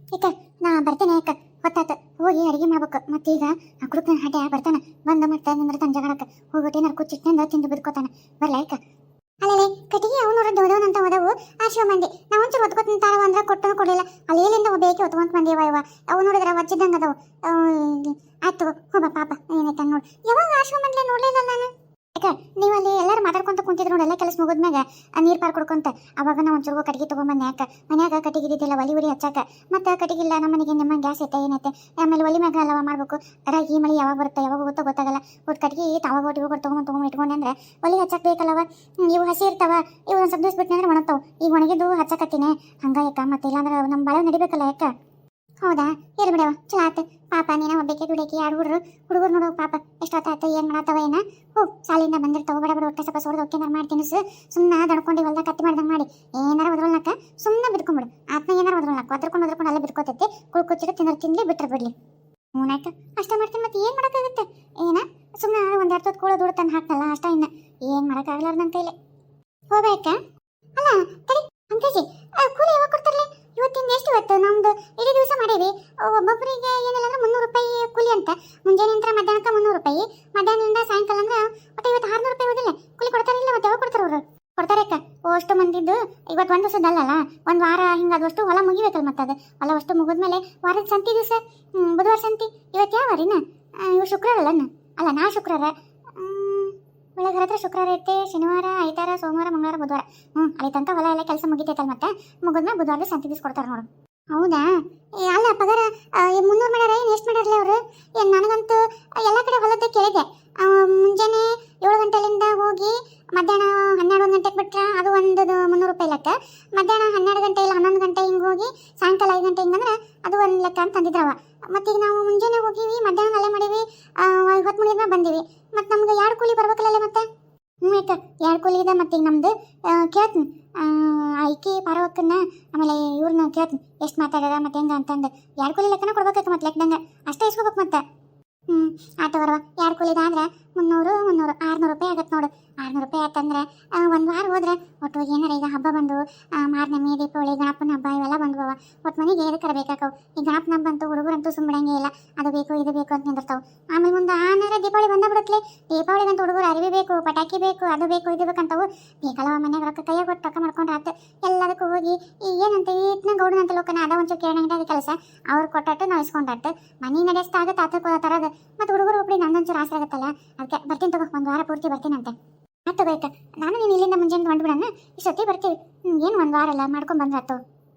ಏಕ ನಾ ಬರ್ತೇನೆ ಏಕ ಹೊತ್ತಾತ ಹೋಗಿ ಅಡಿಗೆ ಮಾಡ್ಬೇಕು ಮತ್ತೀಗ ಆ ಕುಡುಕನ ಹಡ್ಯ ಬರ್ತಾನ ಬಂದ ಮತ್ತೆ ನಿಂದ್ರ ಜಗಳಕ್ಕೆ ಹೋಗ್ಬಿಟ್ಟು ಏನಾರು ಕುಚ್ಚಿಟ್ನಿಂದ ತಿಂದು ಬಿದ್ಕೋತಾನ ಬರ್ಲ ಏಕ ಅಲ್ಲೇ ಕಟ್ಟಿಗೆ ಅವನವ್ರ ದೊಡ್ಡವನಂತ ಹೋದವು ಆಶಿವ ಮಂದಿ ನಾ ಒಂಚೂರು ಹೊತ್ಕೊತ ತಾರವ ಅಂದ್ರೆ ಕೊಟ್ಟನು ಕೊಡಲಿಲ್ಲ ಅಲ್ಲಿ ಎಲ್ಲಿಂದ ಬೇಕಿ ಹೊತ್ಕೊಂತ ಮಂದಿ ಇವ ಅವು ನೋಡಿದ್ರೆ ವಜ್ಜಿದ್ದಂಗೆ ಅದಾವು ಆಯ್ತು ಹೋಗ ಪಾಪ ಏನೈತ ನೋಡಿ ಯಾವಾಗ ಆಶಿವ ಮಂದಿ ನೋಡ್ಲಿಲ್ಲ ನಾನು ಯಾಕ ನೀವು ಅಲ್ಲಿ ಎಲ್ಲರೂ ಮಾತಾಡ್ಕೊಂತ ಕುಂತಿದ್ರು ನೋಡಿ ಎಲ್ಲ ಕೆಲಸ ಮುಗಿದ್ಮ್ಯಾಗ ನೀರು ಪಾರ್ ಕೊಡ್ಕೊಂತ ಅವಾಗ ನಾ ಒಂಚೂರು ಕಟ್ಟಿಗೆ ತೊಗೊಂಬಂದೆ ಯಾಕ ಮನ್ಯಾಗ ಕಟ್ಟಿಗೆ ಇದ್ದಿದ್ದಿಲ್ಲ ಒಲಿ ಉರಿ ಹಚ್ಚಾಕ ಮತ್ತೆ ಕಟ್ಟಿಗಿಲ್ಲ ನಮ್ಮ ಮನೆಗೆ ನಿಮ್ಮ ಗ್ಯಾಸ್ ಐತೆ ಏನೈತೆ ಆಮೇಲೆ ಒಲಿ ಮ್ಯಾಗ ಅಲ್ಲವ ಮಾಡ್ಬೇಕು ಈ ಮಳೆ ಯಾವಾಗ ಬರುತ್ತೆ ಯಾವಾಗ ಹೋಗುತ್ತೋ ಗೊತ್ತಾಗಲ್ಲ ಒಟ್ಟು ಕಟ್ಟಿಗೆ ತಾವಾಗ ಒಟ್ಟು ತೊಗೊಂಡು ಇಟ್ಕೊಂಡೆ ಅಂದ್ರೆ ಒಲಿ ಹಚ್ಚಕ್ ಬೇಕಲ್ಲವ ಇವು ಹಸಿ ಇರ್ತಾವ ಇವು ಒಂದು ಸ್ವಲ್ಪ ದಿವಸ ಬಿಟ್ಟು ಅಂದ್ರೆ ಒಣಗ್ತಾವ ಈಗ ಒಣಗಿದ್ದು ಹಚ್ಚಕತ್ತೀನಿ ಹಂಗಾಯಕ್ಕ ಮತ್ತೆ ಇಲ್ಲಾಂದ್ರೆ ನಮ್ಮ ಬಾಳೆ ನಡಿಬೇಕಲ್ಲ ಯಾಕ ಹೌದಾ ಇರ್ ಬಿಡವ ಚಲೋ ಆತ ಪಾಪ ನೀನ ಒಬ್ಬಕ್ಕೆ ದುಡಕಿ ಎರಡು ಹುಡುಗರು ನೋಡು ಪಾಪ ಎಷ್ಟೊತ್ತಾಯ್ತ ಏನು ಮಾಡತ್ತವ ಏನ ಹೋಗ್ ಶಾಲೆಯಿಂದ ಬಂದಿರ್ತಾವ ಬಡ ಹೊಟ್ಟೆ ಸ್ವಲ್ಪ ಸೋಡ್ದು ಒಕ್ಕೇನಾರು ಮಾಡ್ತೀನಿ ಸುಮ್ಮನೆ ದಡ್ಕೊಂಡು ಹೊಲ್ದಾಗ ಕತ್ತಿ ಮಾಡ್ದಂಗೆ ಮಾಡಿ ಏನಾರ ಒದ್ರೊಳಕ ಸುಮ್ಮನೆ ಬಿದ್ಕೊಂಬಿಡು ಆತ್ನ ಏನಾರು ಒದ್ರೊಳಕ ಒದ್ರಕೊಂಡು ಅಲ್ಲೇ ಬಿದ್ಕೋತೈತಿ ಕುಳ್ಕೊಚ್ಚಿಟ್ಟು ತಿಂದ್ರೆ ಬಿಟ್ರೆ ಬಿಡ್ಲಿ ಹ್ಞೂನಾಯ್ತು ಅಷ್ಟ ಮಾಡ್ತೀನಿ ಮತ್ತೆ ಏನು ಮಾಡೋಕ್ಕಾಗುತ್ತೆ ಏನ ಸುಮ್ಮನೆ ಒಂದೆರಡು ಹೊತ್ತು ಕೂಳು ದುಡ್ಡು ತಂದು ಹಾಕ್ನಲ್ಲ ಅಷ್ಟ ಇನ್ನ ಏನು ಮಾಡೋಕ್ಕಾಗಲಾರ ನನ್ನ ಕೈಲಿ ಹೋಗ್ಬೇಕಾ ಅಲ್ಲ ತಡಿ ಅಂಕೇಜಿ ಕೂಲಿ ಯಾವಾಗ ಕೊಡ್ತಾರಲ್ಲ ಇವತ್ತಿಂದ ಎಷ್ಟು ಇವತ್ತು ನಮ್ದು ಇಡೀ ದಿವಸ ಮಾಡೇವಿ ಒಬ್ಬೊಬ್ಬರಿಗೆ ಏನಿಲ್ಲ ಅಂದ್ರೆ 300 ರೂಪಾಯಿ ಕೂಲಿ ಅಂತ ಮುಂಜಾನೆ ನಂತರ ಮಧ್ಯಾಹ್ನಕ್ಕೆ 300 ರೂಪಾಯಿ ಮಧ್ಯಾಹ್ನದಿಂದ ಸಾಯಂಕಾಲ ಅಂದ್ರೆ ಒಟ್ಟು ಇವತ್ತು 600 ರೂಪಾಯಿ ಹೋದಿಲ್ಲ ಕೂಲಿ ಕೊಡ್ತಾರಿಲ್ಲ ಮತ್ತೆ ಯಾವಾಗ ಕೊಡ್ತಾರೆ ಅವರು ಕೊಡ್ತಾರಕ್ಕ ಅಷ್ಟು ಮಂದಿದ್ದು ಇವತ್ತು ಒಂದು ದಿವಸದಲ್ಲ ಒಂದು ವಾರ ಹಿಂಗೆ ಅದಷ್ಟು ಹೊಲ ಮುಗಿಬೇಕಲ್ಲ ಮತ್ತೆ ಅದು ಹೊಲ ಅಷ್ಟು ಮುಗಿದ್ಮೇಲೆ ವಾರದ ಸಂತಿ ದಿವಸ ಬುಧವಾರ ಸಂತಿ ಇವತ್ತು ಯಾವ ವಾರಿನ ಇವು ಶುಕ್ರವಾರ ಅಲ್ಲ ನಾ ಶುಕ್ರವಾರ ಒಳಗೆ ಹತ್ರ ಶುಕ್ರವಾರ ಐತೆ ಶನಿವಾರ ಐತಾರ ಸೋಮವಾರ ಮಂಗಳವಾರ ಬುಧವಾರ ಅಲ್ಲಿ ತನಕ ಹೊಲ ಎಲ್ಲ ಕೆಲಸ ಮುಗಿತೈತಲ್ಲ ಮತ್ತೆ ಮುಗಿದ್ಮೇಲೆ ಬುಧವಾರ ಸಂತಿ ದಿವಸ ಕೊಡ್ತಾರೆ ನೋಡು ಹೌದಾ ಅಲ್ಲ ಪಗಾರ 300 ಮಾಡ್ಯಾರ ಏನು ಎಷ್ಟು ಮಾಡ್ಯಾರಲ್ಲ ಅವರು ಏನು ನನಗಂತೂ ಎಲ್ಲ ಕಡೆ ಹೊಲದ ಕೇಳಿದೆ ಮುಂಜಾನೆ 7 ಗಂಟೆಲಿಂದ ಹೋಗಿ ಮಧ್ಯಾಹ್ನ 12 ಗಂಟೆಗೆ ಬಿಟ್ರೆ ಅದು ಒಂದು 300 ರೂಪಾಯಿ ಲೆಕ್ಕ ಮಧ್ಯಾಹ್ನ 12 ಗಂಟೆ ಇಲ್ಲ 11 ಗಂಟೆ ಹಿಂಗೆ ಹೋಗಿ ಸಾಯಂಕಾಲ 5 ಗಂಟೆ ಹಿಂಗಂದ್ರೆ ಅದು ಒಂದು ಲೆಕ್ಕ ಅಂತ ಅಂದಿದ್ರವ ಮತ್ತೀಗ ನಾವು ಮುಂಜಾನೆ ಹೋಗಿವಿ ಮಧ್ಯಾಹ್ನ ಅಲ್ಲೇ ಮಾಡೀವಿ ಹೊತ್ತು ಮುಗಿದ್ಮೇಲೆ ಬಂದೀವಿ ಮತ್ತು ನಮ್ಗೆ 2 ಕೂಲಿ ಬರ್ಬೇಕಲ್ಲ ಮತ್ತೆ ಆಯ್ತು 2 ಕೂಲಿ ಇದೆ ಮತ್ತೀಗ ನಮ್ದು ಕೇಳ್ತೀನಿ ಐಕಿ ಪಾರವಕ್ಕನ್ನ ಆಮೇಲೆ ಇವ್ರನ್ನ ಕೇಳ್ತೀನಿ ಎಷ್ಟು ಮಾತಾಡ್ಯಾರ ಮತ್ತೆ ಹೆಂಗೆ ಅಂತಂದು 2 ಕೂಲಿ ಲೆಕ್ಕನ ಕೊಡ್ಬೇಕಾಯ್ತು ಮತ್ತೆ ಲೆಕ್ಕದಂಗೆ ಅಷ್ಟೇ ಇಸ್ಕೋಬೇಕು ಮತ್ತೆ ಆಟೋ ಬರವ 2 ಕೂಲಿದ ಅಂದ್ರೆ 300 600 ರೂಪಾಯಿ ಆಗತ್ತೆ ನೋಡು 600 ರೂಪಾಯಿ ಆಯ್ತಂದ್ರೆ ಒಂದು ವಾರ ಹೋದ್ರೆ ಒಟ್ಟು ಏನಾರ ಈಗ ಹಬ್ಬ ಬಂದು ಮಾರ್ನಮಿ ದೀಪಾವಳಿ ಗಣಪನ ಹಬ್ಬ ಇವೆಲ್ಲ ಬಂದ್ವವ ಒಟ್ಟು ಮನೆಗೆ ಎದಕ್ಕೆ ಬೇಕಾಕವು ಈ ಗಣಪನ ಹಬ್ಬ ಅಂತೂ ಹುಡುಗರಂತೂ ಸುಮ್ಮಡಂಗೆ ಇಲ್ಲ ಅದು ಬೇಕು ಇದು ಬೇಕು ಅಂತ ನಿಂದಿರ್ತಾವೆ ಆಮೇಲೆ ಮುಂದೆ ಆಮೇಲೆ ದೀಪಾವಳಿ ಬಂದ ಬಿಡುತ್ತಲೆ ದೀಪಾವಳಿಗಂತೂ ಹುಡುಗರು ಅರಿವಿ ಬೇಕು ಪಟಾಕಿ ಬೇಕು ಅದು ಬೇಕು ಇದು ಬೇಕಂತವು ಬೇಕಲ್ಲವ ಮನೆಗೆ ರೊಕ್ಕ ಕೈಯಾಗ ಕೊಟ್ಟು ರೊಕ್ಕ ಮಾಡ್ಕೊಂಡ್ರೆ ಆತು ಎಲ್ಲದಕ್ಕೂ ಹೋಗಿ ಏನಂತ ಈತ್ನ ಗೌಡನಂತ ಲೋಕನ ಅದ ಒಂಚೂರು ಕೇಳಂಗಿಲ್ಲ ಕೆಲಸ ಅವ್ರು ಕೊಟ್ಟಟ್ಟು ನಾವು ಇಸ್ಕೊಂಡಟ್ಟು ಮನೆ ನಡೆಸ್ತಾಗ ತಾತ ತರೋದು ಮತ್ತು ಹುಡುಗರು ಒಬ್ಬಡಿ ನಂದೊಂಚೂರು ಆಸೆ ಆಗುತ್ತಲ್ಲ ಅದಕ್ಕೆ ಬರ್ತೀನಿ ತಗೋ ಒಂದು ವಾರ ಪೂರ್ತಿ ಬರ್ತೀನಂತೆ ಆಯ್ತು ಬೇಕಾ ನಾನು ನೀನು ಇಲ್ಲಿಂದ ಮುಂಜಾನೆ ಹೊಂಟ್ಬಿಡೋಣ ಇಷ್ಟೊತ್ತಿ ಬರ್ತೀವಿ ಏನು ಒಂದು ವಾರ ಅಲ್ಲ ಮಾಡ್ಕೊಂಡು ಬಂದ್ರಾತು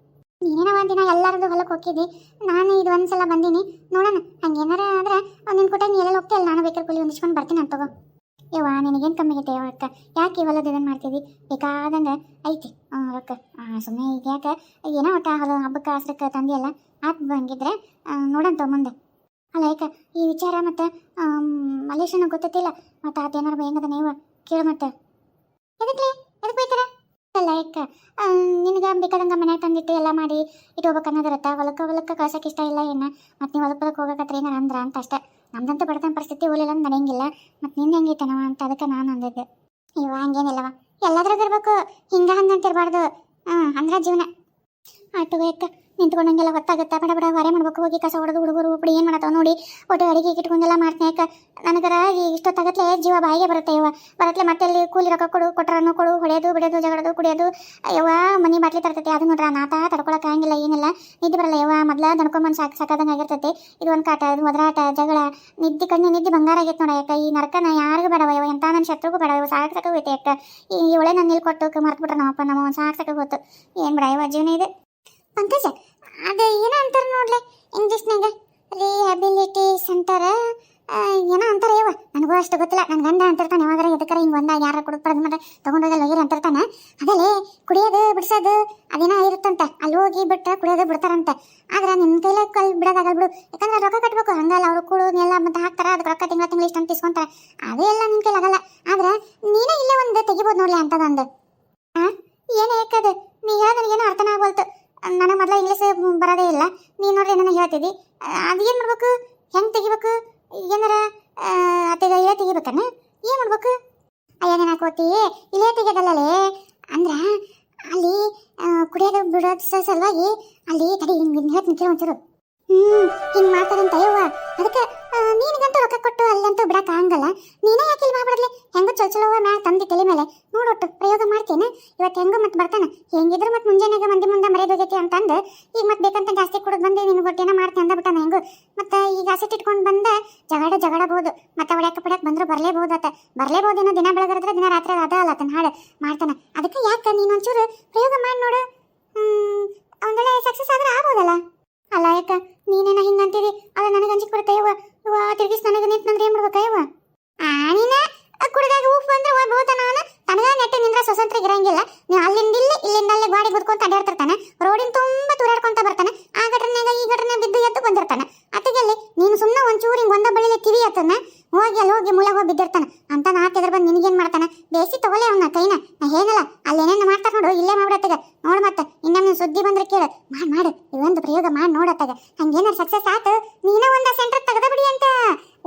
ನೀನೇನೋ ಒಂದಿನ ಎಲ್ಲರದು ಹೊಲಕ್ಕೆ ಹೋಗಿದ್ದಿ ನಾನು ಇದು ಒಂದ್ಸಲ ಬಂದೀನಿ ನೋಡೋಣ ಹಂಗೇನಾರ ಆದ್ರೆ ನಿನ್ನ ಕೊಟ್ಟ ನೀ ಎಲ್ಲ ಹೋಗ್ತೀಯಲ್ಲ ನಾನು ಬೇಕಾದ್ರೆ ಕೂಲಿ ಒಂದಿಸ್ಕೊಂಡು ಬರ್ತೀನಿ ಅಂತ ತಗೋ ಯವ್ವ ನಿನಗೇನು ಕಮ್ಮಿ ಆಗೈತೆ ಅಕ್ಕ ಯಾಕೆ ಹೊಲದ ಇದನ್ನು ಮಾಡ್ತೀವಿ ಬೇಕಾದಂಗೆ ಐತಿ ರೊಕ್ಕ ಸುಮ್ಮನೆ ಈಗ ಯಾಕೆ ಏನೋ ಒಟ್ಟು ಹೊಲ ಹಬ್ಬಕ್ಕೆ ಹಸ್ರಕ್ಕೆ ತಂದಿಯಲ್ಲ ಆತ್ ಬಂಗಿದ್ರೆ ನೋಡಂತ ಮುಂದೆ ಅಲ್ಲ ಯಾಕೆ ಈ ವಿಚಾರ ಮತ್ತು ಮಲೇಶನ ಗೊತ್ತಿಲ್ಲ ಮತ್ತು ಆತೇನಾರು ಹೆಂಗದ ನೀವು ಕೇಳು ಮತ್ತೆ ಎದಕ್ಕೆ ಬೈತಾರ ಅಲ್ಲ ಯಾಕೆ ನಿನಗೆ ಬೇಕಾದಂಗೆ ಮನ್ಯಾಗ ತಂದಿಟ್ಟು ಎಲ್ಲ ಮಾಡಿ ಇಟ್ಕೋಬೇಕು ಅನ್ನೋದಿರತ್ತ ಹೊಲಕ್ಕೆ ಕಳ್ಸೋಕೆ ಇಷ್ಟ ಇಲ್ಲ ಏನು ಮತ್ತು ನೀವು ಹೊಲಕ್ಕೆ ಹೋಗಕತ್ರ ಏನಾರ ಅಂದ್ರೆ ಅಂತ ಅಷ್ಟೇ ನಮ್ದಂತೂ ಬಡತನ ಪರಿಸ್ಥಿತಿ ಹೋಲಿಲ್ಲ ಅಂತ ನಡೆಯಂಗಿಲ್ಲ ಮತ್ತು ನಿಂದು ಹೆಂಗೈತನವ ಅಂತ ಅದಕ್ಕೆ ನಾನು ಅಂದಿದ್ದೆ ಇವ ಹಂಗೇನಿಲ್ಲವ ಎಲ್ಲದ್ರಾಗ ಇರ್ಬೇಕು ಹಂಗಂತ ಇರಬಾರ್ದು ಅಂದ್ರೆ ಜೀವನ ಆಟೋ ಯಾಕೆ ನಿಂತ್ಕೊಂಡಂಗೆಲ್ಲ ಹೊತ್ತಾಗುತ್ತೆ ಬಡ ಬಡ ಹೊರೆ ಮಾಡ್ಬೇಕು ಹೋಗಿ ಕಸ ಹೊಡೆದು ಹುಡುಗರು ಒಬ್ಬರು ಏನು ಮಾಡತ್ತವ ನೋಡಿ ಒಟ್ಟು ಅಡಿಗೆ ಇಟ್ಕೊಂಡೆಲ್ಲ ಮಾಡ್ತೀನಿ ಯಾಕೆ ನನಗರ ಇಷ್ಟೊತ್ತಾಗತ್ಲೆ ಜೀವ ಬಾಯಿಗೆ ಬರುತ್ತೆ ಇವ ಬರತ್ಲೆ ಮತ್ತೆ ಅಲ್ಲಿ ಕೂಲಿ ರೊಕ್ಕ ಕೊಟ್ಟರನ್ನು ಕೊಡು ಹೊಡೆಯೋದು ಬಿಡೋದು ಜಗಳದು ಕುಡಿಯೋದು ಯವ್ವ ಮನೆ ಬಾಟ್ಲಿ ತರ್ತೈತಿ ಅದು ನೋಡ್ರ ನಾತ ತಡ್ಕೊಳಕ್ಕೆ ಆಗಂಗಿಲ್ಲ ಏನಿಲ್ಲ ನಿದ್ದೆ ಬರಲ್ಲ ಯವ್ವ ಮೊದ್ಲ ದಣ್ಕೊಂಬಂದು ಸಾಕಾದಂಗೆ ಆಗಿರ್ತೈತಿ ಇದು ಒಂದು ಕಾಟ ಅದು ಒದರಾಟ ಜಗಳ ನಿದ್ದೆ ಬಂಗಾರ ಆಗೈತೆ ನೋಡ ಯಾಕೆ ಈ ನರಕನ ಯಾರಿಗೂ ಬೇಡವ ಯವ ಎಂತ ನನ್ನ ಶತ್ರುಗೂ ಬೇಡ ಸಾಕು ಹೋಯ್ತು ಯಾಕೆ ಈ ಒಳ್ಳೆ ನಾನು ಇಲ್ಲಿ ಕೊಟ್ಟು ಮರ್ತ್ಬಿಟ್ರೆ ನಮ್ಮಪ್ಪ ನಮ್ಮ ಸಾಕು ಹೋಯ್ತು ಏನು ಬೇಡ ಯವ ಜೀವನ ಇದೆ ಪಂಕಜ ಅದು ಏನೋ ಅಂತಾರೆ ನೋಡ್ಲೆ ಇಂಗ್ಲೀಷ್ನಾಗ ರಿಹ್ಯಾಬಿಲಿಟಿ ಸೆಂಟರ್ ಏನೋ ಅಂತಾರೆ ಯವ ನನಗೂ ಅಷ್ಟು ಗೊತ್ತಿಲ್ಲ ನನ್ನ ಗಂಡ ಅಂತಿರ್ತಾನೆ ಯಾವಾಗ ಎದಕ್ಕಾರ ಹಿಂಗೆ ಒಂದಾಗ ಯಾರು ಕುಡಿದ್ಬಾರ್ದು ಮಾಡ್ರೆ ತೊಗೊಂಡೋಗಲ್ಲ ಹೋಗಿರಿ ಅಂತಿರ್ತಾನೆ ಅದಲ್ಲೇ ಕುಡಿಯೋದು ಬಿಡಿಸೋದು ಅದೇನೋ ಇರುತ್ತಂತೆ ಅಲ್ಲಿ ಹೋಗಿ ಬಿಟ್ಟು ಕುಡಿಯೋದು ಬಿಡ್ತಾರಂತೆ ಆದ್ರೆ ನಿಮ್ಮ ಕೈಲೇ ಬಿಡೋದಾಗಲ್ಲ ಬಿಡು ಯಾಕಂದ್ರೆ ರೊಕ್ಕ ಕಟ್ಟಬೇಕು ಹಂಗಲ್ಲ ಅವರು ಕುಡಿಯೋದನ್ನೆಲ್ಲ ಮತ್ತೆ ಹಾಕ್ತಾರೆ ಅದಕ್ಕೆ ರೊಕ್ಕ ತಿಂಗಳು ಇಷ್ಟು ಅಂತ ಇಸ್ಕೊಂತಾರೆ ಅದೆಲ್ಲ ನಿನ್ನ ಕೈಲಾಗಲ್ಲ ಆದ್ರೆ ನೀನೇ ಇಲ್ಲೇ ಒಂದು ತೆಗಿಬೋದು ನೋಡ್ಲಿ ಅಂತದಂದು ಏನು ಯಾಕದು ನೀ ಹೇಳೋದು ಏನೋ ಅರ್ಥನ ಆಗ್ಬೋಲ್ತು ನನಗೆ ಮೊದಲ ಇಂಗ್ಲೀಷ್ ಬರೋದೇ ಇಲ್ಲ ನೀನು ನೋಡ್ರಿ ನನಗೆ ಹೇಳ್ತಿದ್ದಿ ಅದೇನು ಮಾಡ್ಬೇಕು ಹೆಂಗೆ ತೆಗಿಬೇಕು ಏನಾರ ಅತ್ತೆಗ ಇಳೆ ತೆಗಿಬೇಕನ್ನ ಏನು ಮಾಡ್ಬೇಕು ಅಯ್ಯನ ಕೋತಿ ಇಳೆ ತೆಗಿಯೋದಲ್ಲೇ ಅಂದ್ರೆ ಅಲ್ಲಿ ಕುಡಿಯೋದು ಬಿಡೋದು ಸಲುವಾಗಿ ಅಲ್ಲಿ ತಡಿ ಹೇಳ್ತೀನಿ ಕೇಳ ಒಂಚೂರು. ಹಿಂಗ್ ಮಾಡ್ತಾರಂತ ಯವ್ವ. ಅದಕ್ಕೆ ನೀನಿಗಂತೂ ರೊಕ್ಕ ಕೊಟ್ಟು ಅಲ್ಲಂತೂ ಬಿಡಕ್ ಆಗಲ್ಲ. ನೀನೇ ಯಾಕೆ ಇಲ್ಲಿ ಮಾಡ್ಬಿಡ್ಲಿ? ಹೆಂಗ ಚೊಲವ ಮ್ಯಾಲ ತಂದಿ ತಲೆ ಮೇಲೆ ನೋಡೊಟ್ಟು ಪ್ರಯೋಗ ಮಾಡ್ತೇನೆ. ಇವತ್ತು ಹೆಂಗ ಮತ್ತೆ ಬರ್ತಾನೆ. ಹೆಂಗಿದ್ರು ಮತ್ತೆ ಮುಂಜಾನೆಗೆ ಮಂದಿ ಮುಂದೆ ಮರ್ಯಾದೆ ಹೋಗೈತಿ ಅಂತಂದು ಈಗ ಮತ್ತೆ ಬೇಕಂತ ಜಾಸ್ತಿ ಕುಡಿದು ಬಂದು ನಿನ್ ಗೊಟ್ಟೇನ ಮಾಡ್ತೇನೆ ಅಂದಬಿಟ್ಟಾನ. ಹೆಂಗು ಮತ್ತೆ ಈಗ ಆಸೆಟ್ ಇಟ್ಕೊಂಡು ಬಂದ ಜಗಳಬಹುದು. ಮತ್ತೆ ಹೊಡ್ಯಾಕ ಪಡ್ಯಾಕ ಬಂದ್ರು ಬರ್ಲೇಬಹುದೇನೋ. ದಿನ ಬೆಳಗರದ್ರೆ ದಿನ ರಾತ್ರಿ ಅದ ಅಲ್ಲ ತನ್ನ ಹಾಡು ಮಾಡ್ತಾನೆ. ಅದಕ್ಕೆ ಯಾಕೆ ನೀನು ಒಂಚೂರು ಪ್ರಯೋಗ ಮಾಡಿ ನೋಡು. ಒಂದೊಳ್ಳೆ ಸಕ್ಸಸ್ ಆದ್ರೆ ಆಗ್ಬೋದಲ್ಲ. ಅಲ್ಲ ಯಾಕ ನೀನೇನ ಹಿಂಗಂತೀರಿ? ಅಲ್ಲ ನನಗೆ ಅಂಜಿಕ್ ಬರುತ್ತೆ ಯವ್ವ. ತಿರ್ಗಿಸ್ ನನಗೆ ನಿಂತಂದ್ರೆ ಏನ್ ಮಾಡ್ಬೇಕ ಯವ್ವ? ನೀನ ಕುಡಿದಾಗ ಉಫ್ ಬಂದ್ರೆ ಹೋಗ್ಬೋದನ ಅವನು ತನಗ ನೆಟ್ಟೆ ನಿಂದ್ರ ಸ್ವತಂತ್ರ ಇರಂಗಿಲ್ಲ. ನೀವು ಅಲ್ಲಿಂದ ಇಲ್ಲಿಂದಲ್ಲೇ ಗಾಡಿ ಗುದ್ಕೊಂತ ಅಡ್ಯಾಡ್ತಿರ್ತಾನೆ. ರೋಡಿನ ತುಂಬಾ ತೂರಾಡ್ಕೊಂತ ಬರ್ತಾನೆ. ಆ ಘಟನೆಗ ಈ ಘಟನೆ ಬಿದ್ದು ಎದ್ದು ಬಂದಿರ್ತಾನೆ. ಅತ್ತಿಗೆಲ್ಲಿ ನೀನು ಸುಮ್ಮನೆ ಒಂಚೂರು ಹಿಂಗ್ ಒಂದ ಬಳಿಲೆ ಕಿವಿ ಆತನ ಹೋಗಿ ಮುಳ ಹೋಗಿ ಬಿದ್ದಿರ್ತಾನೆ ಅಂತ ನಾತಿದ್ರ ಬಂದು ನಿನಗೇನ್ ಮಾಡ್ತಾನೆ? ಬೇಸಿ ತಗೊಲೆ ಅವನ ಕೈನ. ನಾ ಏನಲ್ಲ ಅಲ್ಲೇನೇನು ಮಾಡ್ತಾರ ನೋಡು, ಇಲ್ಲೇ ಮಾಡ್ಬಿಡತ್ತಗ ನೋಡ್. ಮತ್ತೆ ಇನ್ನೊಮ್ಮೆ ಸುದ್ದಿ ಬಂದ್ರೆ ಕೇಳ ಮಾಡು ಇವೊಂದು ಪ್ರಯೋಗ ಮಾಡಿ ನೋಡತ್ತಾಗ. ಹಂಗೇನಾರು ಸಕ್ಸಸ್ ಆತು ನೀನ ಒಂದ ಸೆಂಟರ್ ತೆಗೆದ ಬಿಡಿ ಅಂತ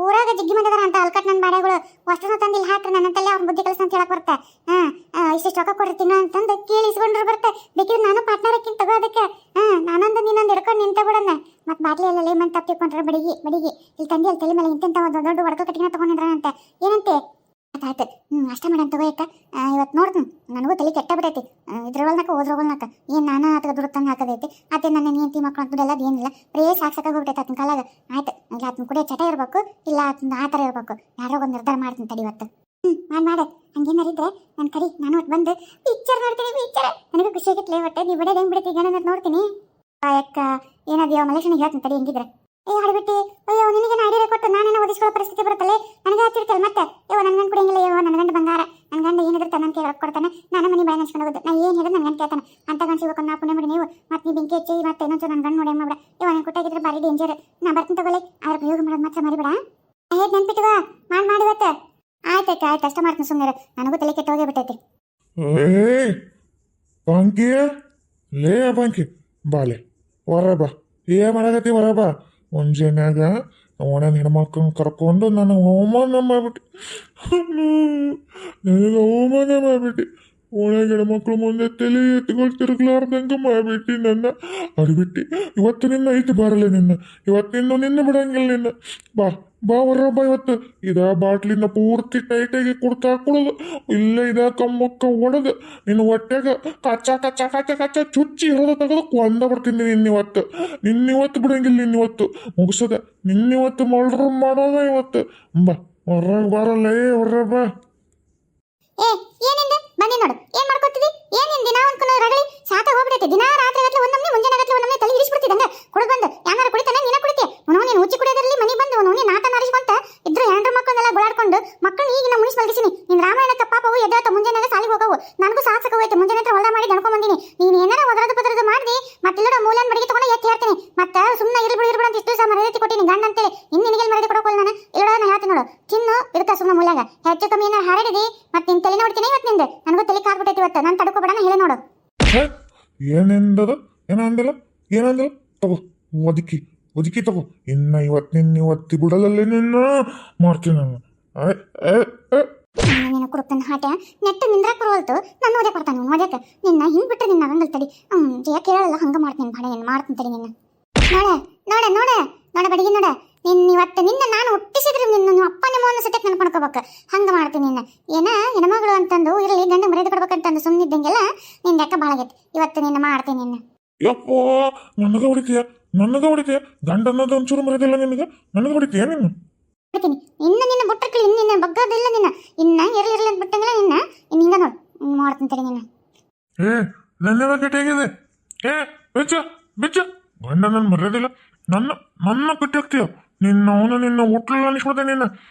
ಊರಾಗ ಜಿಗ್ಗಿ ಮಂದಿದಾರ ಅಂತ ಅಲ್ಕಟ್ ನನ್ನ ಬಾಡೆಗಳು ವಸ್ತ್ರನ ತಂದಿಲ್ಲ ಹಾಕ್ರಿ ನನ್ನಂತಲ್ಲೇ ಅವ್ರ ಬುದ್ಧಿ ಕಲಿಸ್ ಅಂತ ಹೇಳಕ್ ಬರುತ್ತೆ. ಇಷ್ಟಿಷ್ಟು ರೊಕ್ಕ ಕೊಡ್ರಿ ತಿನ್ನೋ ಅಂತಂದು ಕೇಳಿ ಇಸ್ಕೊಂಡ್ರು ಬರುತ್ತೆ. ಬೇಕಿದ್ರೆ ನಾನು ಪಾರ್ಟ್ನರ್ ಹಾಕಿ ತಗೋದಕ್ಕೆ ನಾನೊಂದು ನೀನೊಂದು ಹಿಡ್ಕೊಂಡು ನಿಂತ ಬಿಡನ್ನ. ಮತ್ತೆ ಬಾಟ್ಲಿ ಎಲ್ಲ ಲೇಮನ್ ತಪ್ಪಿಕೊಂಡ್ರೆ ಬಡಿಗಿ ಇಲ್ಲಿ ತಂದಿ ಅಲ್ಲಿ ತಲೆ ಮೇಲೆ ಇಂತಿಂತ ಒಂದು ದೊಡ್ಡ ಒಡಕ ಕಟ್ಟಿನ ತಗೊಂಡಿದ್ರಂತೆ. ಏನಂತೆ? ಆಯ್ತು ಅಷ್ಟ ಮಾಡಂತ ತಗೋಯಕ್ಕ. ಇವತ್ತು ನೋಡ್ತೀನಿ ನನಗೂ ತಲೆ ಕೆಟ್ಟ ಬಿಟ್ಟೈತಿ. ಇದ್ರೊಳನಕ ಹೋದ್ರೊಳನಕ ಏನು ನಾನು ಅದಕ್ಕೆ ದುಡ್ಡು ಹಾಕದೈತಿ. ಅದೇ ನನ್ನ ನಿಯಂತಿ ಮಕ್ಕಳು ದುಡ್ಡೆಲ್ಲ ಏನಿಲ್ಲ ಬರೀ ಸಾಕಾಗಿ ಹೋಗ್ಬಿಟ್ಟೈತೆ ಆತನ ಕಾಲಾಗ. ಆಯ್ತು ಇಲ್ಲ ಆತನ ಕುಡಿಯೋ ಚಟ ಇರಬೇಕು, ಇಲ್ಲ ಆತನ ಆ ಥರ ಇರಬೇಕು. ಯಾರೋ ಒಂದು ನಿರ್ಧಾರ ಮಾಡ್ತೀನಿ ತಡಿ ಇವತ್ತು. ಮಾಡು ಹಂಗೇನಾರಿದ್ರೆ ನನ್ನ ಕರಿ ನಾನು ಒಟ್ಟು ಬಂದು ಪಿಕ್ಚರ್ ನೋಡ್ತೀನಿ. ಪಿಕ್ಚರ್ ನನಗೂ ಖುಷಿ ಆಗಿತ್ಲೆ. ಒಟ್ಟೆ ನೀವು ಬಿಡೋದು ಹೆಂಗೆ ಬಿಡ್ತೀವಿ ಏನನ್ನೋದು ನೋಡ್ತೀನಿ. ಅಕ್ಕ ಏನಾದ್ಯೋ ಮಲೇಶನಿಗೆ ಹೇಳ್ತೀನಿ ತಡಿ ಹೆಂಗಿದ್ರೆ. ಹೊಡ್ಬಿಟ್ಟು ಅಯ್ಯೋ ನಿನಗೆ ಐಡಿಯಾ ಕೊಟ್ಟು ನಾನೇನೋ ಓದಿಸ್ಕೊಳ್ಳೋ ಪರಿಸ್ಥಿತಿ ಬರುತ್ತಲ್ಲ. ನನಗೆ ಹಚ್ಚಿರ್ತಲ್ಲ ಮತ್ತೆ ನನ್ನ ಗಂಡು ಕುಡಿಯಂಗಿಲ್ಲ. ನನ್ನ ಗಂಡು ಬಂಗಾರ. ನನ್ನ ಗಂಡ ಏನಿದ್ರೆ ನನ್ನ ಕೈ ಕೊಡ್ತಾನೆ. ನಾನು ಮನೆ ಬಾಯಿ ನೆನ್ಸ್ಕೊಂಡು ಹೋಗೋದು. ನಾ ಏನು ಹೇಳಿದ್ರೆ ನನ್ನ ಗಂಡು ಕೇಳ್ತಾನೆ ಅಂತ ಗಂಡು ನಾ ಪುಣ್ಯ ಮಾಡಿ ನೀವು ಮತ್ತೆ ನೀವು ಬೆಂಕಿ ಹಚ್ಚಿ ಮತ್ತೆ ಇನ್ನೊಂದು ನನ್ನ ಗಂಡು ನೋಡಿ ಮಾಡ್ಬೇಡ. ನಾನು ಕೊಟ್ಟಾಗಿದ್ರೆ ಭಾರಿ ಡೇಂಜರ್. ನಾ ಬರ್ತೀನಿ ತಗೊಳ್ಳಿ. ಆದ್ರೆ ಪ್ರಯೋಗ ಮಾಡೋದು ಮಾತ್ರ ಮರಿಬೇಡ. ಹೇಗೆ ನೆನ್ಪಿಟ್ಟವ ಮಾಡಿವತ್ತ. ಆಯ್ತಾಯ್ತು ಆಯ್ತು ಅಷ್ಟ ಮಾಡ್ತೀನಿ ಸುಮ್ಮನೆ. ನನಗೂ ತಲೆ ಕೆಟ್ಟ ಹೋಗೇ ಬಿಟ್ಟೈತಿ. ಬಾಂಕಿ ಲೇ ಬಾಂಕಿ ಬಾಲೆ ಹೊರ ಬಾ. ಏನ್ ಮಾಡಕತ್ತಿ ಹೊರ ಬಾ. ಮುಂಜಾನ್ಯಾಗ ಒಣ ಹೆಣ್ಮಕ್ಳನ್ನ ಕರ್ಕೊಂಡು ನನಗೆ ಅವಮಾನ ಮಾಡ್ಬಿಟ್ಟು ಒಣ ಹೆಣ್ಮಕ್ಳು ಮುಂದೆ ತಲೆ ಎತ್ಕೊಂಡು ತಿರುಗ್ಲಾರ್ದಂಗೆ ಮಾಡ್ಬಿಟ್ಟು ನನ್ನ ಅಡ್ಬಿಟ್ಟು. ಇವತ್ತು ನಿನ್ನ ಐತಿ ಬರಲ್ಲ ನಿನ್ನ. ಇವತ್ತು ನಿನ್ನ ಬಿಡಂಗಿಲ್ಲ ನಿನ್ನ. ಬಾ ಹೊರಬ. ಇವತ್ತು ಇದ ಬಾಟ್ಲಿನ ಪೂರ್ತಿ ಟೈಟಾಗಿ ಕುಡ್ತಾ ಹಾಕೊಳ್ಳೋದು. ಇಲ್ಲ ಇದ ಕಮ್ಮಕ್ಕ ಒಡೆದು ನಿನ್ನ ಹೊಟ್ಟೆಗ ಕಚ್ಚ ಚುಚ್ಚಿ ಇರೋದು ತೆಗೆದು ಕೊಂದ ಬರ್ತೀನಿ ನಿನ್ನಿವತ್ತು ಬಿಡಂಗಿಲ್ಲ. ನಿನ್ನಿವತ್ತು ಮುಗಿಸೋದ. ನಿನ್ನಿವತ್ತು ಮಲ್ಡ್ರ ಮಾಡೋದ ಇವತ್ತು. ಹೊರಗೆ ಬರಲ್ಲ. ಹೊರ ಬಾ. ಬಂದಿ ನೋಡು ಏನ್ ಮಾಡ್ಕೊತಿದಿ? ಏನಿನ್ ದಿನ ಅನ್ಕೊಂಡು ರಗಳಿ ಸಾಕ ಹೋಗ್ಬಿಡೈತೆ. ದಿನ ರಾತ್ರಿ ಗಟ್ಲೆ ಒಂದೊಮ್ಮೆ ಮುಂಜಾನೆ ಗಟ್ಲೆ ಒಂದೊಮ್ಮೆ ತಲೆ ಇರಿಸ್ಬಿಡ್ತಿದ್ದಂಗೆ ಕುಡಿದು ಬಂದು. ಯಾರು ಕುಡಿತಾನೆ? ನೀನ ಕುಡಿತೀಯ? ನೀನು ಉಚ್ಚಿ ಕುಡಿಯೋದ್ರಲ್ಲಿ ಮನೆ ಬಂದು ನಾತ ನಾರಿಸ್ಕೊಂತ ಇದ್ರು ಹೆಂಡ್ರ ಮಕ್ಕಳನ್ನೆಲ್ಲ ಗುಳಾಡ್ಕೊಂಡು ಮಕ್ಕಳು ಈಗಿನ ಮುನಿಸ್ ಮಲಗಿಸಿನಿ. ನಿನ್ ರಾಮಾಯಣಕ್ಕೆ ಪಾಪವು ಎದ್ದಾತ ಮುಂಜಾನೆ ಸಾಲಿಗೆ ಹೋಗವು. ನನಗೂ ಸಾಕು ಹೋಯ್ತು. ಮುಂಜಾನೆ ಹತ್ರ ಹೊಲ ಮಾಡಿ ದಣ್ಕೊಂಡ್ ಬಂದಿನಿ. ನೀನು ಏನಾರ ಒದರದು ಮಾಡಿ ಮತ್ತೆ ಮೂಲೆನ್ ಬಡಿಗೆ ತಗೊಂಡು ಎತ್ತಿ ಹೇಳ್ತೀನಿ. ಮತ್ತೆ ಸುಮ್ಮನೆ ಇರ್ಬಿಡು ಅಂತ ಇಷ್ಟು ದಿವಸ ಮರ್ಯಾದೆ ಕೊಟ್ಟಿನಿ ಗಂಡ ಅಂತೇಳಿ. ಇನ್ನು ನಿನಗೆ ಮರ್ಯಾದೆ ಕೊಡೋಕಲ್ಲ ನಾನು. ಇರೋಣ ಹೇಳ್ತೀನಿ ನೋಡು. ತಿನ್ನು ಇದಕ್ಕ ಸುಮ್ಮನೆ ಮೂಲ್ಯಾಗ ಹೆಚ್ಚು ಕಮ್ಮಿ ಏನಾರು ಹರಡಿದಿ ಮತ್ತೆ ನಿನ್ ತಲೆ ನೋಡ್ತೀನಿ ಇವತ್ತು ನಿಂದು. ನನಗೂ ತಲೆ ಕಾಗ್ಬಿಟ್ಟೈತಿ ಇವತ್ತು. ನಾನು ತಡ್ಕೊಬೇಡ ಹೇಳಿ ನೋಡು. ಏನೆಂದದ ಏನಂದಿಲ್ಲ ತಗೋ ಒದಕಿ ತಗೋ. ಇವತ್ತು ಬಿಡಲಲ್ಲಿ ನಿನ್ನ ಮಾಡ್ತೀನಿ ನಾನು. ನೀನು ಕುರುಪ್ತನ ಹಾಟೆ ನೆಟ್ಟು ನಿಂದ್ರಾಕ್ ಬರುವಲ್ತು. ನಾನು ಓದೇ ಕೊಡ್ತಾನೆ ಓದ್ಯಾಕ ನಿನ್ನ ಹಿಂಗ್ ಬಿಟ್ರೆ ನಿನ್ನ ಆಗಂಗಲ್ ತಡಿ. ಕೇಳಲ್ಲ ಹಂಗ ಮಾಡ್ತೀನಿ ಬಾಡ ಏನು ಮಾಡ್ತೀನಿ ತಡಿ ನಿನ್ನ. ನೋಡ ಬಡಿಗೆ ನೋಡ. ಇವತ್ತು ನಿನ್ನ ನಾನು ಹುಟ್ಟಿಸಿದ್ರೆ ನಿಮ್ಮ ಅಪ್ಪ ನಿಮ್ಮನ್ನ ಸತ್ಯಕ್ಕೆ ನೆನ್ಕೊಂಡ್ಕೋಬೇಕು. ಹಂಗ ಮಾಡ್ತೀನಿ ನಿನ್ನ. ಹೆಣ್ಮಗಳು ಅಂತಂದು ಇರಲಿ ಗಂಡ ಮರ್ಯಾದೆ ಕೊಡ್ಬೇಕಂತಂದು ಸುಮ್ಮನಿದ್ದಂಗೆಲ್ಲ ನಿನ್ನ ಲೆಕ್ಕ ಭಾಳ ಆಗೈತಿ. ಇವತ್ತು ನಿನ್ನ ಮಾಡ್ತೀನಿ ನಿನ್ನ. ಯಪ್ಪೋ ನನಗ ಹೊಡಿತೀಯ ಗಂಡ ಅನ್ನೋದು ಒಂಚೂರು ಮರ್ಯಾದಿಲ್ಲ ನಿನಗೆ. ನನಗೆ ಹೊಡಿತೀಯ ನೀನು? ಬಿಡ್ತೀನಿ ನಿನ್ನ ಬುಟ್ಟಕ್ಲಿ ನಿನ್ನ ಬಗ್ಗದಿಲ್ಲ ನಿನ್ನ. ಇರ್ಲಿ ಅಂತ ಬಿಟ್ಟಂಗಿಲ್ಲ ನಿನ್ನ. ಹಿಂಗ ನೋಡು ಮಾಡ್ತೀನಿ ತಡಿ ನಿನ್ನ. ನನ್ನ ಕೆಟ್ಟಾಗಿದೆ. ಬಿಚ್ಚ ಗಂಡ ನನ್ನ ಮರ್ಯಾದಿಲ್ಲ. ನನ್ನ ಕಟ್ಟಿ ಹಾಕ್ತೀಯ ನಿನ್ನ ಹುಟ್ಲಲ್ಲ ಅನಿಸ್ಬಿಡ್ತೇನೆ ನಿನ್ನ.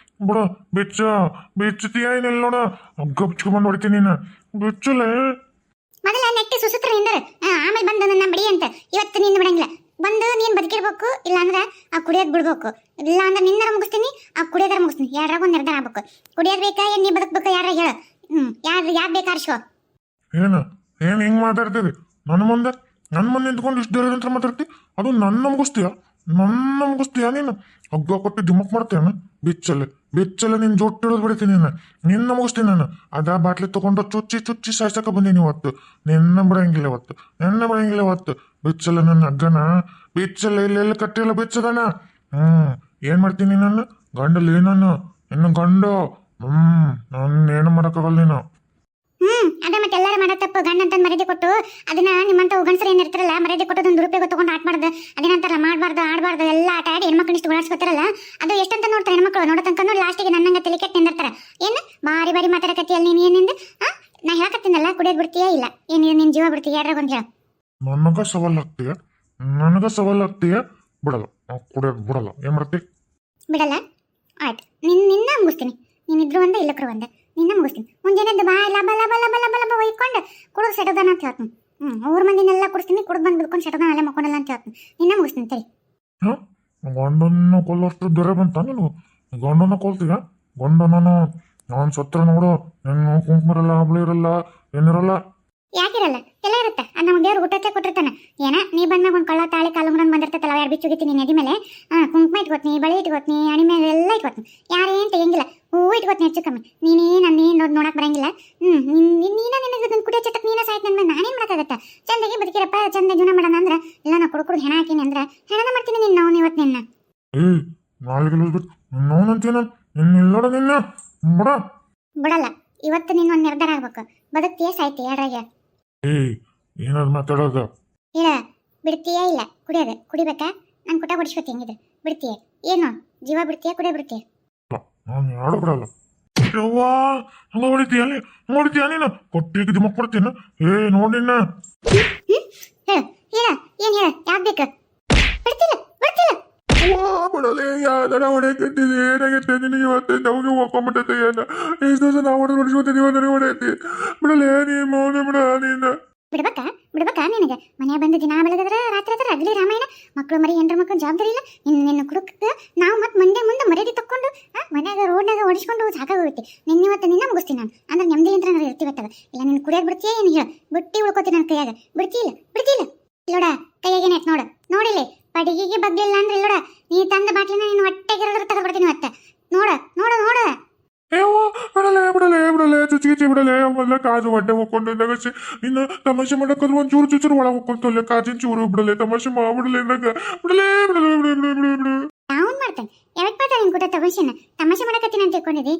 ಬಿಡ ಬಿಚ್ಚತೀಯ ಏನಿಲ್ಲ ನೋಡ. ಹಗ್ಗ ಬಿಚ್ಕೊಂಡ್ಬಂದು ಹೊಡಿತೀನಿ ನಿನ್ನ. ಬಿಚ್ಚಲೇ ಮೊದಲ ನೆಟ್ಟಿ ಸುಸೂತ್ರ ನಿಂದರ ಆಮೇಲೆ ಬಂದು ನನ್ನ ಬಡಿ ಅಂತ. ಇವತ್ತು ನಿನ್ನ ಬಿಡಂಗಿಲ್ಲ. ಬಂದು ನೀನು ಬದುಕಿರ್ಬೇಕು. ಇಲ್ಲ ಅಂದ್ರೆ ಆ ಕುಡಿಯೋದು ಬಿಡ್ಬೇಕು. ಇಲ್ಲ ಅಂದ್ರೆ ನಿನ್ನರ ಮುಗಿಸ್ತೀನಿ ಆ ಕುಡಿಯೋದರ ಮುಗಿಸ್ತೀನಿ. ಯಾರಾಗ ಒಂದು ನಿರ್ಧಾರ ಆಗ್ಬೇಕು. ಕುಡಿಯೋದು ಬೇಕಾ ಏನ್ ನೀ ಬದುಕಬೇಕು ಯಾರ ಹೇಳು. ಯಾರು ಬೇಕಾರ್ಸ್ಕೋ. ಏನು ಹಿಂಗ್ ಮಾತಾಡ್ತೀವಿ ನನ್ನ ಮುಂದೆ ನಿಂತ್ಕೊಂಡು ಇಷ್ಟು ಧೈರ್ಯ ಅಂತ ಮಾತಾಡ್ತಿ? ಅದು ನನ್ನ ಮುಗಿಸ್ತೀಯ ನೀನು? ಹಗ್ಗ ಕೊಟ್ಟು ದಿಮ್ಮಕ್ ಮಾಡ್ತೇನೆ. ಬಿಚ್ಚಲೆ ನಿನ್ ಜೊಟ್ಟು ಹಿಡಿದು ಬಿಡ್ತೀನಿ ನಿನ್ನ ಮುಗಿಸ್ತೀನಿ ನಾನು. ಅದ ಬಾಟ್ಲಿ ತಗೊಂಡು ಚುಚ್ಚಿ ಸಾಯ್ಸಕ ಬಂದೀನಿ ಇವತ್ತು. ನಿನ್ನ ಬಿಡಂಗಿಲ್ಲ ಇವತ್ತು. ಬಿಚ್ಚಲ್ಲ ನನ್ನ ಹಗ್ಗನ, ಬಿಚ್ಚಲ್ಲ, ಇಲ್ಲೆಲ್ಲ ಕಟ್ಟಿಲ್ಲ ಬಿಚ್ಚಗನ. ಏನ್ ಮಾಡ್ತೀನಿ ನಾನು? ಗಂಡಲ್ಲಿ ನಾನು ಇನ್ನು ಗಂಡು. ನಾನು ಏನು ಮಾಡೋಕ್ಕಾಗಲ್ಲ ನೀನು. ಅದ ಮತ್ತೆ ಎಲ್ಲಾರು ಮಾಡೋ ತಪ್ಪು. ಗಂಡ ಅಂತ ಮರ್ಯಾದೆ ಕೊಟ್ಟು ಅದನ್ನ ನಿಮ್ಮಂತ ಗಂಡಸರು ಏನಿರ್ತಾರಲ್ಲ ಮರ್ಯಾದೆ ಕೊಟ್ಟು ಅದನ್ನ ದುರುಪಯೋಗ ತಗೊಂಡು ಆಟ ಮಾಡ್ದು, ಅದೇನಂತಾರಲ್ಲ ಮಾಡಬಾರ್ದು ಆಡಬಾರ್ದು ಎಲ್ಲ ಆಟ ಆಡಿ ಹೆಣ್ಮಕ್ಳು ಇಷ್ಟು ಓಡಾಡ್ಸ್ಕೊತಾರಲ್ಲ, ಅದು ಎಷ್ಟಂತ ನೋಡ್ತಾರೆ ಹೆಣ್ಮಕ್ಳು. ನೋಡೋ ತನಕ ನೋಡಿ ಲಾಸ್ಟಿಗೆ ನನ್ನಂಗ ತಲೆ ಕೆಟ್ಟು ನಿಂದಿರ್ತಾರ. ಏನು ಬಾರಿ ಬಾರಿ ಮಾತಾಡಕತ್ತೀಯಲ್ಲ ನೀನು ಏನಿಂದ? ನಾ ಹೇಳಕತ್ತೀನಲ್ಲ ಕುಡಿಯೋದು ಬಿಡ್ತೀಯಾ ಇಲ್ಲ ಏನಿದೆ ನಿನ್ ಜೀವ ಬಿಡ್ತೀಯ ಯಾರಾಗ ಒಂದು ಹೇಳ. ನನಗ ಸವಾಲಾಗ್ತೀಯ ಬಿಡಲ್ಲ, ಕುಡಿಯೋದು ಬಿಡಲ್ಲ. ಏನ್ ಮಾಡ್ತಿ? ಬಿಡಲ್ಲ. ಆಯ್ತು, ನಿನ್ನ ಮುಗಿಸ್ತೀನಿ. ನೀನಿದ್ರು ಒಂದ ಇಲ್ಲಕ್ರು ಒಂದ, ನಿನ್ನ ಮುಗಿಸ್ತೀನಿ. ಮುಂಜಾನೆ ಬಾ ಲಬ ಲಬ ಲಬ ಲಬ ಲಬ ಒಯ್ಕೊಂಡು ಕುಡಿದು ಸೆಟದಾನ ಅಂತ ಹೇಳ್ತೀನಿ. ಊರ್ ಮಂದಿನೆಲ್ಲ ಕುಡಿಸ್ತೀನಿ, ಕುಡಿದು ಬಂದು ಬಿಡ್ಕೊಂಡು ಸೆಟದಾನ ಅಲ್ಲೇ ಮಕ್ಕೊಂಡಲ್ಲ ಅಂತ ಹೇಳ್ತೀನಿ. ನಿನ್ನ ಮುಗಿಸ್ತೀನಿ ತರಿ. ಗಂಡನ್ನ ಕೊಲ್ಲೋಷ್ಟು ದೊರೆ ಬಂತ ನೀನು? ಗಂಡನ ಕೊಲ್ತೀಯ? ಗಂಡನ ನಾನು ಸತ್ರ ನೋಡು, ಹೆಣ್ಣು ಕುಂಕುಮರಲ್ಲ, ಹಬ್ಳು ಇರಲ್ಲ, ಏನಿರಲ್ಲ. ಯಾಕಿರಲ್ಲ? ಎಲ್ಲ ಇರುತ್ತೆ. ಅದು ನಮ್ಗೆ ದೇವ್ರು ಊಟಕ್ಕೆ ಕೊಟ್ಟಿರ್ತಾನೆ. ಏನ ನೀ ಬಂದಾಗ ಒಂದು ಕಳ್ಳ ತಾಳಿ ಕಾಲು ಮುರಂಗ್ ಬಂದಿರ್ತೈತಲ್ಲ, ಎರಡು ಬಿಚ್ಚು ಹೋಗಿತೀನಿ ನದಿ ಮೇಲೆ. ಕುಂಕುಮ ಇಟ್ಕೋತೀನಿ, ಬಳಿ ಇಟ್ಕೋತೀನಿ, ಅಣಿ ಮೇಲೆ ಎಲ್ಲ ಇಟ್ಕೋತೀನಿ. ಯಾರೇನು ತೆಗಿಂಗಿಲ್ಲ, ಹೂವು ಇಟ್ಕೋತೀನಿ ಹೆಚ್ಚು ಕಮ್ಮಿ. ನೀನು ನೋಡಕ್ ಬರಂಗಿಲ್ಲ. ನಿನಗೆ ಕುಡಿಯೋ ಚಟಕ್ ನೀನ ಸಾಯ್ತು ನನ್ನ ಮೇಲೆ ನಾನೇನು ಮಾಡೋಕ್ಕಾಗತ್ತೆ? ಚಂದಾಗಿ ಬದುಕಿರಪ್ಪ, ಚಂದ ಜೀವನ ಮಾಡೋಣ ಅಂದ್ರೆ ಇಲ್ಲ ನಾ ಕುಡ್ಕುಡ್ದು ಹೆಣ ಹಾಕಿನಿ ಅಂದ್ರೆ ಹೆಣನ ಮಾಡ್ತೀನಿ ನಿನ್ನ ನಾವು ಇವತ್ತು ನಿನ್ನ. ನಾಳೆಗೆ ನೋವಂತೀನ ನಿನ್ನೋಡ ನಿನ್ನ ಬಿಡಲ್ಲ. ಇವತ್ತು ನಿನ್ನ ಒಂದು ನಿರ್ಧಾರ ಆಗ್ಬೇಕು. ಬದುಕ್ತೀಯ ಸಾಯ್ತೀಯ ಎರಡಾಗ. ಏನಾದ್ರು ಮಾತಾಡೋದ? ಇಲ್ಲ ಬಿಡ್ತೀಯ ಇಲ್ಲ ಕುಡಿಯೋದು ಕುಡಿಬೇಕಾ? ನಾನು ಕುಟ ಹೊಡಿಸ್ಕೊತಿ ಹೆಂಗಿದ್ರೆ ಬಿಡ್ತೀಯ? ಏನು ಜೀವ ಬಿಡ್ತೀಯ ಕುಡಿಯ ಬಿಡ್ತೀಯ? ನಾನು ಯಾರು ಬಿಡಲ್ಲ. ಯವ್ವಾ ಹಂಗ ಹೊಡಿತೀಯ ನೀನು? ಕೊಟ್ಟಿಗೆ ದಿಮಕ್ ಕೊಡ್ತೀನ. ನೋಡಿನ ಹೇಳ ಹೇಳ ಏನ್ ಹೇಳ ಯಾಕೆ ಬೇಕು? ಬಿಡ್ತಿಲ್ಲ ಬಿಡ್ತಿಲ್ಲ. ಬಿಡಲೆ ಯಾವ್ದಾರ ಹೊಡೆಯಕತ್ತಿದೆ. ಏನಾಗೈತೆ ನಿನಗೆ ಇವತ್ತು? ನಮಗೆ ಹೋಗ್ಕೊಂಬಿಟ್ಟೈತೆ. ಏನು ಎಷ್ಟು ದಿವಸ ನಾವು ಹೊಡಿಸ್ಕೊತೀನಿ, ಇವತ್ತು ಹೊಡೆಯೈತಿ. ಬಿಡಲೆ ನೀ ಮೌನ ಬಿಡ ನೀನು. ಬಿಡ್ಬೇಕಾ ನಿನಗೆ? ಮನೆ ಬಂದು ದಿನ ಬೆಳಗದ್ರ ರಾತ್ರಿ ಆದ್ರೆ ಅಗ್ಲಿ ರಾಮಾಯಣ. ಮಕ್ಕಳು ಮರಿ ಹೆಂಡ್ರ ಮಕ್ಕಳು ಜವಾಬ್ದಾರಿ ಇಲ್ಲ. ನಿನ್ನ ಕುಡುಕ ನಾವು ಮತ್ತೆ ಮುಂದೆ ಮರ್ಯಾದೆ ತಕ್ಕೊಂಡು ಮನ್ಯಾಗ ರೋಡ್ನಾಗ ಹೊಡಿಸ್ಕೊಂಡು ಸಾಕಾಗೋಗುತ್ತೆ. ಇವತ್ತು ನಿನ್ನ ಮುಗಿಸ್ತೀನಿ ನಾನು. ಅಂದ್ರೆ ನೆಮ್ಮದಿಲಿಂತ್ರ ನಾನು ಇರ್ತೀವತ್ತಾಗ. ಇಲ್ಲ ನಿನ್ನ ಕುಡಿಯೋದು ಬಿಡ್ತೀಯ ಏನು ಹೇಳ? ಬಿಟ್ಟಿ ಉಳ್ಕೋತೀನಿ ನನ್ನ ಕೈಯಾಗ. ಬಿಡ್ತಿಲ್ಲ ಇಲ್ಲೋಡ ಕೈಯಾಗೇನಾಯ್ತು ನೋಡು. ನೋಡಿಲಿ ಪಡಿಗೆಗೆ ಬಗ್ಲಿಲ್ಲ ಅಂದ್ರೆ ಇಲ್ಲೋಡ ನೀ ತಂದ ಬಾಟ್ಲಿನ ನೀನು ಹೊಟ್ಟೆಗೆ ತೆಗೆದ್ಬಿಡ್ತೀನಿ ಮತ್ತೆ. ನೋಡ ಬಿಡಲೆ ಚುಚ್ಚಿ ಬಿಡಲೆ. ಅವೆಲ್ಲ ಕಾಜು ಹೊಟ್ಟೆ ಹೋಗ್ಕೊಂಡು ನಗಸಿ ಇನ್ನು ತಮಾಷೆ ಮಾಡಕ್ಕಂದ್ರೆ ಒಂದು ಚೂರು ಒಳಗೆ ಹೋಗ್ಕೊಂತಲ್ಲ ಕಾಜಿನ ಚೂರು. ಬಿಡಲೆ ತಮಾಷೆ ಮಾಡ್ಬಿಡಲೆ ನಂಗೆ. ಬಿಡಲೆ ನಾವನ್ ಮಾಡ್ತೇನೆ. ಯಾವತ್ ಪಾಠ ನಿನ್ ಕೂಡ ತಮಾಷೆ ಮಾಡಕತ್ತೀನಿ ಅಂತ ತಿಳ್ಕೊಂಡಿದ್ದಿ?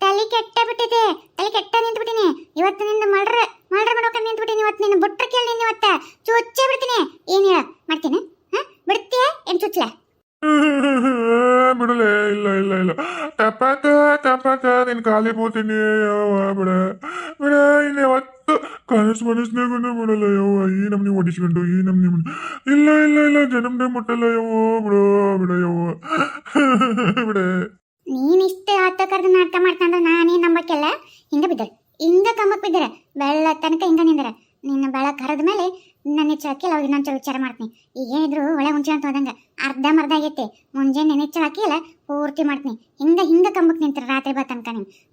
ತಲೆ ಕೆಟ್ಟ ಬಿಟ್ಟಿದೆ. ತಲೆ ಕೆಟ್ಟ ನಿಂತ್ಬಿಟ್ಟಿನಿ ಇವತ್ತು. ನಿಂದ ಮಳ್ರ ಮಾಡ್ಬೇಕ ನಿಂತ್ಬಿಟ್ಟಿನಿ ಇವತ್ತು. ನಿನ್ನ ಬುಟ್ರ ಕೇಳಿ ನಿನ್ನ ಇವತ್ತ ಚುಚ್ಚೇ ಬಿಡ್ತೀನಿ. ಏನ್ ಹೇಳ ಮಾಡ್ತೀನಿ? ಬಿಡ್ತೀಯ ಏನ್ ಚುಚ್ಚಲ? ಬಿಡಲೆ ಇಲ್ಲ ತಪ್ಪಾತ ನಿನ್ ಖಾಲಿ ಹೋಗ್ತೀನಿ. ಬಿಡ ಇನ್ನು ಯಾವತ್ತು ಮನಸ್ನಾಗೂ ಬಿಡಲ್ಲ. ಯವ್ವ ಈ ನಮ್ನಿ ಹೊಡಿಸ್ಕೊಂಡು ಈ ನಮ್ನಿ ಇಲ್ಲ ಜನ್ಮದೇ ಮುಟ್ಟಲ್ಲ. ಬಿಡ ಯವ್ವ ಬಿಡ. ನೀನ್ ಇಷ್ಟ ಹತ್ತ ಕರೆದು ನಾಟಕ ಮಾಡ್ತಂದ್ರೆ ನಾನೇ ನಂಬಕ್ಕೆಲ್ಲ. ಹಿಂಗ ಕಮ್ಮಕ್ ಬಿದ್ದರ ಬೆಳ್ಳ ತನಕ ಹಿಂಗ ನಿಂದರ. ನಿನ್ನ ಬೆಳಕ್ ಹರಿದ ಮೇಲೆ ನನ್ನ ಹೆಚ್ಚಾಕಿ ಅವಾಗ ಇನ್ನೊಂದ್ಸಲ ವಿಚಾರ ಮಾಡ್ತೀನಿ. ಈಗ ಏನಿದ್ರು ಒಳ್ಳೆ ಹುಂಚೆ ಅಂತ ಹೋದಂಗ ಅರ್ಧ ಆಗೈತಿ. ಮುಂಜಾನೆ ನೆಚ್ಚ ಹಾಕಿ ಅಲ್ಲ ಪೂರ್ತಿ ಮಾಡ್ತೀನಿ. ಹಿಂಗ ಕಂಬಕ್ ನಿಂತರ ರಾತ್ರಿ ಬಾ ತನಕ.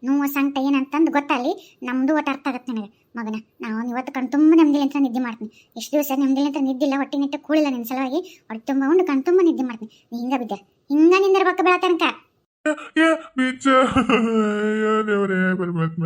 ನೋವು ಸಂಕಟ ಏನಂತಂದು ಗೊತ್ತಲ್ಲಿ ನಮ್ದು ಒಟ್ಟು ಅರ್ಥ ಆಗತ್ತೆ ನನಗೆ ಮಗನ. ನಾವು ಇವತ್ತು ಕಣ್ ತುಂಬ ನೆಮ್ಮದಿಲಿಂತ ನಿದ್ದೆ ಮಾಡ್ತೀನಿ. ಎಷ್ಟು ದಿವಸ ನೆಮ್ಮದಿಲಿಂತ ನಿದ್ದಿಲ್ಲ, ಹೊಟ್ಟೆ ನಿಟ್ಟು ಕೂಳಿಲ್ಲ ನಿನ್ನ ಸಲುವಾಗಿ. ಹೊಟ್ಟೆ ತುಂಬ ಉಂಡು ಕಣ್ ತುಂಬ ನಿದ್ದೆ ಮಾಡ್ತೀನಿ. ನೀ ಹಿಂಗ ಬಿದ್ದ ಹಿಂಗ ನಿಂದಿರ್ಬೇಕು ಬೆಳ ತನಕ. ದೇವರೇ ಪರಮಾತ್ಮ.